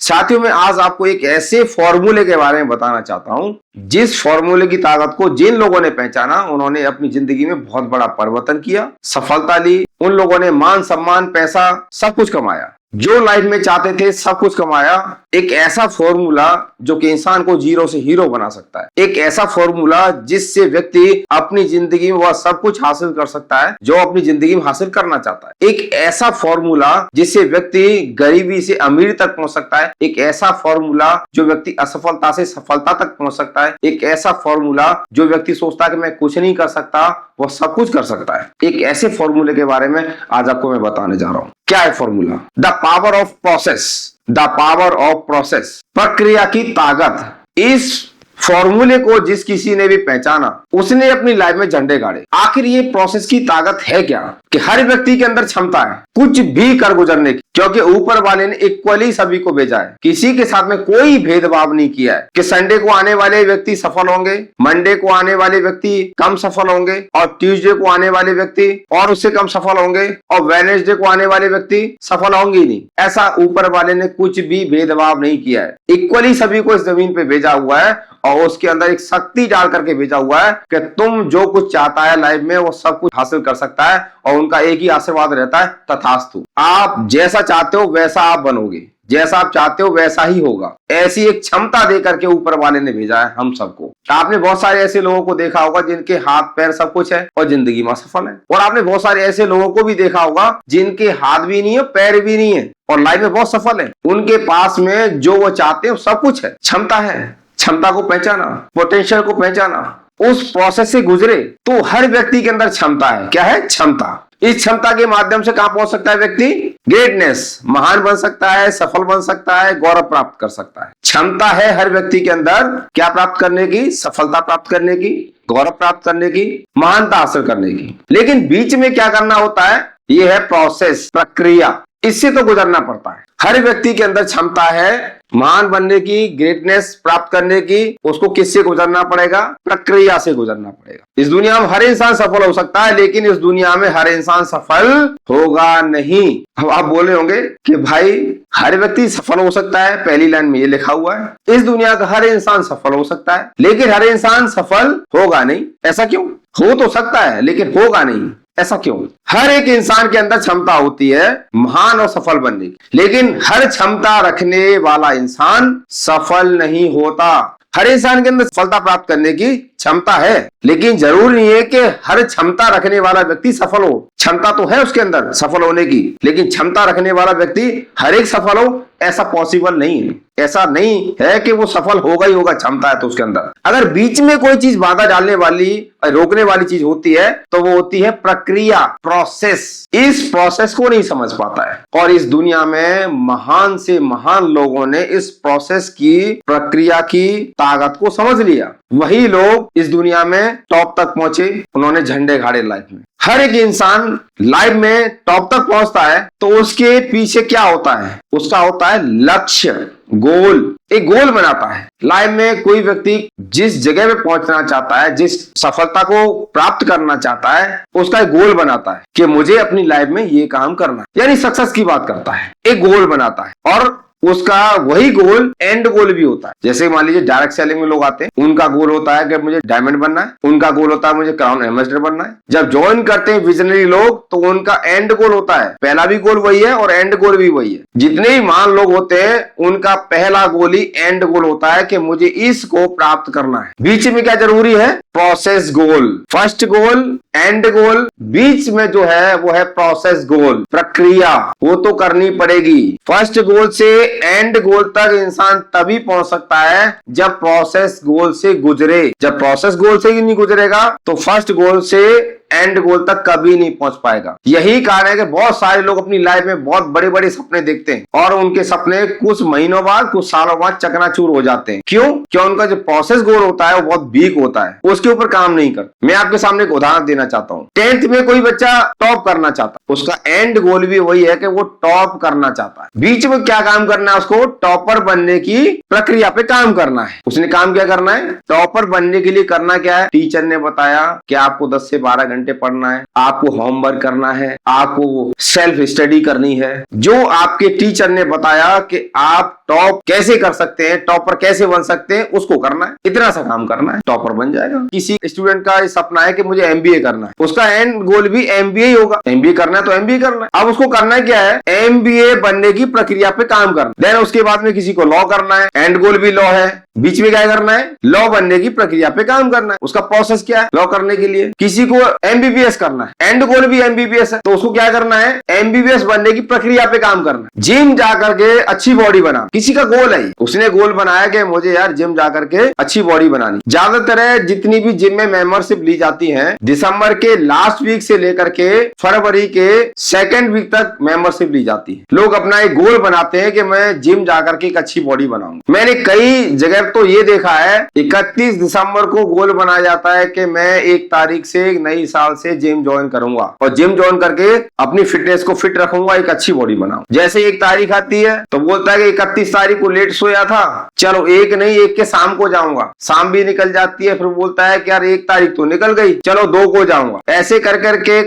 साथियों, मैं आज आपको एक ऐसे फॉर्मूले के बारे में बताना चाहता हूं जिस फॉर्मूले की ताकत को जिन लोगों ने पहचाना उन्होंने अपनी जिंदगी में बहुत बड़ा परिवर्तन किया, सफलता ली। उन लोगों ने मान सम्मान, पैसा सब कुछ कमाया, जो लाइफ में चाहते थे सब कुछ कमाया। एक ऐसा फॉर्मूला जो कि इंसान को जीरो से हीरो बना सकता है, एक ऐसा फॉर्मूला जिससे व्यक्ति अपनी जिंदगी में वह सब कुछ हासिल कर सकता है जो अपनी जिंदगी में हासिल करना चाहता है। एक ऐसा फॉर्मूला जिससे व्यक्ति गरीबी से अमीरी तक पहुंच सकता है। एक ऐसा फॉर्मूला जो व्यक्ति असफलता से सफलता तक पहुंच सकता है। एक ऐसा फॉर्मूला जो व्यक्ति सोचता है कि मैं कुछ नहीं कर सकता, वह सब कुछ कर सकता है। एक ऐसे फॉर्मूले के बारे में आज आपको मैं बताने जा रहा हूं। क्या है formula? The power of process. The power of process, प्रक्रिया की ताकत। इस फॉर्मूले को जिस किसी ने भी पहचाना उसने अपनी लाइफ में झंडे गाड़े। आखिर ये प्रोसेस की ताकत है क्या? कि हर व्यक्ति के अंदर क्षमता है कुछ भी कर गुजरने की, क्योंकि ऊपर वाले ने इक्वली सभी को भेजा है। किसी के साथ में कोई भेदभाव नहीं किया है कि संडे को आने वाले व्यक्ति सफल होंगे, मंडे को आने वाले व्यक्ति कम सफल होंगे, और ट्यूसडे को आने वाले व्यक्ति और उससे कम सफल होंगे, और वेडनेसडे को आने वाले व्यक्ति सफल होंगे ही नहीं। ऐसा ऊपर वाले ने कुछ भी भेदभाव नहीं किया है। इक्वली सभी को इस जमीन पे भेजा हुआ है और उसके अंदर एक शक्ति डाल करके भेजा हुआ है कि तुम जो कुछ चाहता है लाइफ में वो सब कुछ हासिल कर सकता है, और उनका एक ही आशीर्वाद रहता है, तथास्तु। आप जैसा चाहते हो वैसा आप बनोगे, जैसा आप चाहते हो वैसा ही होगा। ऐसी एक क्षमता देकर के ऊपर वाले ने भेजा है हम सबको। आपने बहुत सारे ऐसे लोगों को देखा होगा जिनके हाथ पैर सब कुछ है और जिंदगी में सफल है, और आपने बहुत सारे ऐसे लोगों को भी देखा होगा जिनके हाथ भी नहीं है, पैर भी नहीं है और लाइफ में बहुत सफल है। उनके पास में जो वो चाहते हैं सब कुछ है। क्षमता है, क्षमता को पहचाना, पोटेंशियल को पहचाना, उस प्रोसेस से गुजरे तो हर व्यक्ति के अंदर क्षमता है। क्या है? क्षमता। इस क्षमता के माध्यम से कहां पहुंच सकता है व्यक्ति? ग्रेटनेस, महान बन सकता है, सफल बन सकता है, गौरव प्राप्त कर सकता है। क्षमता है हर व्यक्ति के अंदर क्या प्राप्त करने की? सफलता प्राप्त करने की, गौरव प्राप्त करने की, महानता हासिल करने की। लेकिन बीच में क्या करना होता है? यह है प्रोसेस, प्रक्रिया। इससे तो गुजरना पड़ता है। हर व्यक्ति के अंदर क्षमता है महान बनने की, ग्रेटनेस प्राप्त करने की। उसको किससे गुजरना पड़ेगा? प्रक्रिया से गुजरना पड़ेगा। इस दुनिया में हर इंसान सफल हो सकता है, लेकिन इस दुनिया में हर इंसान सफल होगा नहीं। अब आप बोले होंगे कि भाई हर व्यक्ति सफल हो सकता है, पहली लाइन में ये लिखा हुआ है। इस दुनिया का हर इंसान सफल हो सकता है, लेकिन हर इंसान सफल होगा नहीं। ऐसा क्यों? हो तो सकता है लेकिन होगा नहीं। ऐसा क्यों? हर एक इंसान के अंदर क्षमता होती है महान और सफल बनने की, लेकिन हर क्षमता रखने वाला इंसान सफल नहीं होता। हर इंसान के अंदर सफलता प्राप्त करने की क्षमता है, लेकिन जरूरी नहीं है कि हर क्षमता रखने वाला व्यक्ति सफल हो। क्षमता तो है उसके अंदर सफल होने की, लेकिन क्षमता रखने वाला व्यक्ति हर एक सफल हो ऐसा पॉसिबल नहीं है। ऐसा नहीं है कि वो सफल होगा ही होगा, क्षमता है तो उसके अंदर। अगर बीच में कोई चीज बाधा डालने वाली, रोकने वाली चीज होती है तो वो होती है प्रक्रिया, प्रोसेस। इस प्रोसेस को नहीं समझ पाता है, और इस दुनिया में महान से महान लोगों ने इस प्रोसेस की, प्रक्रिया की ताकत को समझ लिया। वही लोग इस दुनिया में टॉप तक पहुंचे, उन्होंने झंडे गाड़े लाइफ में। हर एक इंसान लाइफ में टॉप तक पहुंचता है तो उसके पीछे क्या होता है? उसका होता है लक्ष्य, गोल। एक गोल बनाता है। लाइफ में कोई व्यक्ति जिस जगह पे पहुंचना चाहता है, जिस सफलता को प्राप्त करना चाहता है, उसका एक गोल बनाता है कि मुझे अपनी लाइफ में ये काम करना है, यानी सक्सेस की बात करता है। एक गोल बनाता है और उसका वही गोल एंड गोल भी होता है। जैसे मान लीजिए डायरेक्ट सेलिंग में लोग आते हैं, उनका गोल होता है कि मुझे डायमंड बनना है, उनका गोल होता है मुझे क्राउन एम्बेसडर बनना है। जब ज्वाइन करते हैं विजनरी लोग तो उनका एंड गोल होता है, पहला भी गोल वही है और एंड गोल भी वही है। जितने भी महान लोग होते हैं उनका पहला गोल ही एंड गोल होता है कि मुझे इसको प्राप्त करना है। बीच में क्या जरूरी है? Process goal. First goal, end goal, बीच में जो है वो है प्रोसेस गोल, प्रक्रिया। वो तो करनी पड़ेगी। फर्स्ट गोल से एंड गोल तक इंसान तभी पहुंच सकता है जब प्रोसेस गोल से गुजरे। जब प्रोसेस गोल से ही नहीं गुजरेगा तो फर्स्ट गोल से एंड गोल तक कभी नहीं पहुंच पाएगा। यही कारण है कि बहुत सारे लोग अपनी लाइफ में बहुत बड़े बड़े सपने देखते हैं और उनके सपने कुछ महीनों बाद, कुछ सालों बाद चकनाचूर हो जाते हैं। क्यों? क्योंकि उनका जो प्रोसेस गोल होता है वो बहुत वीक होता है, उसके ऊपर काम नहीं करता। मैं आपके सामने एक उदाहरण देना चाहता हूँ। 10th में कोई बच्चा टॉप करना चाहता है, उसका एंड गोल भी वही है कि वो टॉप करना चाहता है। बीच में क्या काम करना है? उसको टॉपर बनने की प्रक्रिया पे काम करना है। उसने काम क्या करना है? टॉपर बनने के लिए करना क्या है? टीचर ने बताया कि आपको 10 से 12 घंटे पढ़ना है, आपको होमवर्क करना है, आपको सेल्फ स्टडी करनी है। जो आपके टीचर ने बताया कि आप टॉप कैसे कर सकते हैं, टॉपर कैसे बन सकते हैं, उसको करना है। इतना सा काम करना है, टॉपर बन जाएगा। किसी स्टूडेंट का सपना है कि मुझे एमबीए करना है, उसका एंड गोल भी एमबीए ही होगा। एमबीए करना है तो एमबीए करना है। अब उसको करना है क्या है, एमबीए बनने की प्रक्रिया पे काम करना। देन उसके बाद में किसी को लॉ करना है, एंड गोल भी लॉ है। बीच में क्या करना है, लॉ बनने की प्रक्रिया पे काम करना है। उसका प्रोसेस क्या है, लॉ करने के लिए। किसी को एमबीबीएस करना है, एंड गोल भी एमबीबीएस है, तो उसको क्या करना है, एमबीबीएस बनने की प्रक्रिया पे काम करना है। जिम जाकर के अच्छी बॉडी बना, किसी का गोल है, उसने गोल बनाया कि मुझे यार जिम जाकर के अच्छी बॉडी बनानी। ज्यादातर जितनी भी जिम में मेंबरशिप ली जाती है, दिसंबर के लास्ट वीक से लेकर के फरवरी के सेकेंड वीक तक मेंबरशिप ली जाती है। लोग अपना एक गोल बनाते हैं कि मैं जिम जाकर के एक अच्छी बॉडी बनाऊं। मैंने कई जगह तो ये देखा है 31 दिसंबर को गोल बनाया जाता है कि मैं 1 तारीख से नई साल से जिम ज्वाइन करूंगा और जिम ज्वाइन करके अपनी फिटनेस को फिट रखूंगा, एक अच्छी बॉडी बनाऊं। जैसे 1 तारीख आती है तो बोलता है कि 31 तारीख को लेट सोया था, चलो 1 नहीं 1 के शाम को जाऊंगा। शाम भी निकल जाती है, फिर बोलता है कि यार 1 तारीख तो निकल गई, चलो 2 को जाऊंगा। ऐसे कर करके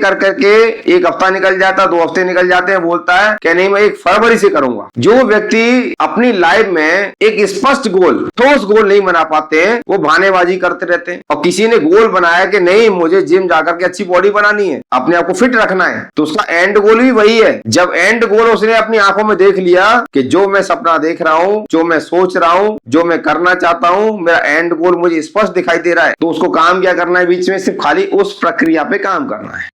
1 हफ्ता निकल जाता, 2 हफ्ते निकल जाते हैं, बोलता है कि नहीं मैं 1 फरवरी से करूंगा। जो व्यक्ति अपनी लाइफ में एक स्पष्ट गोल, ठोस गोल नहीं बना पाते हैं, वो बहानेबाजी करते रहते हैं। और किसी ने गोल बनाया कि नहीं मुझे जिम जाकर के अच्छी बॉडी बनानी है, अपने आप को फिट रखना है, तो उसका एंड गोल भी वही है। जब एंड गोल उसने अपनी आंखों में देख लिया कि जो मैं सपना देख रहा हूं, जो मैं सोच रहा हूं, जो मैं करना चाहता हूं, मेरा एंड गोल मुझे स्पष्ट दिखाई दे रहा है, तो उसको काम क्या करना है, बीच में सिर्फ खाली उस प्रक्रिया पे काम करना है।